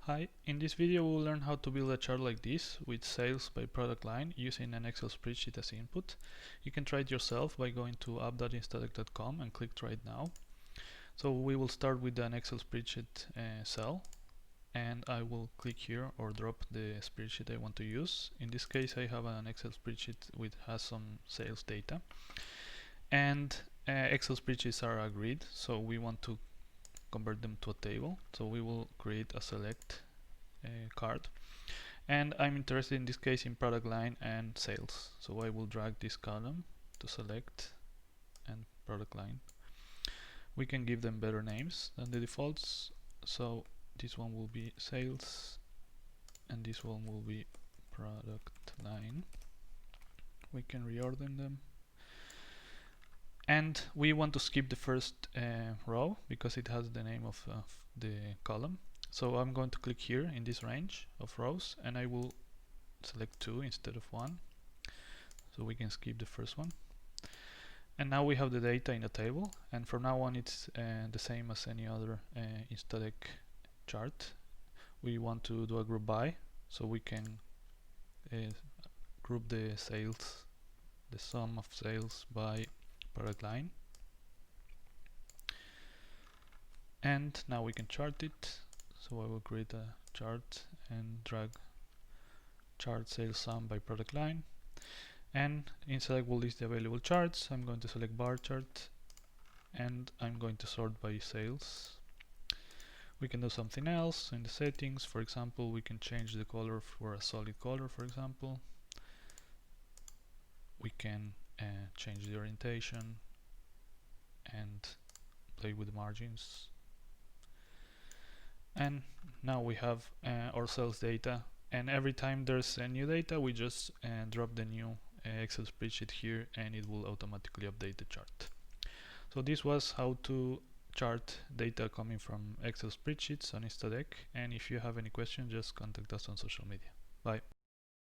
Hi, in this video we'll learn how to build a chart like this with sales by product line using an Excel spreadsheet as input. You can try it yourself by going to app.instadeq.com and click try it now. So we will start with an Excel spreadsheet cell, and I will click here or drop the spreadsheet I want to use. In this case I have an Excel spreadsheet which has some sales data, and Excel spreadsheets are a grid, so we want to convert them to a table. So we will create a select card, and I'm interested in this case in product line and sales, so I will drag this column to select and product line. We can give them better names than the defaults, so this one will be sales and this one will be product line. We can reorder them, and we want to skip the first row because it has the name of the column. So I'm going to click here in this range of rows and I will select 2 instead of 1, so we can skip the first one. And now we have the data in the table, and from now on it's the same as any other Instadeq chart. We want to do a group by, so we can group the sales, the sum of sales by product line. And now we can chart it, so I will create a chart and drag chart sales sum by product line, and Instadeq will list the available charts. I'm going to select bar chart and I'm going to sort by sales. We can do something else in the settings. For example, we can change the color for a solid color, for example. We can change the orientation and play with the margins. And now we have our sales data, and every time there's a new data we just drop the new Excel spreadsheet here and it will automatically update the chart. So this was how to chart data coming from Excel spreadsheets on Instadeq, and if you have any questions just contact us on social media.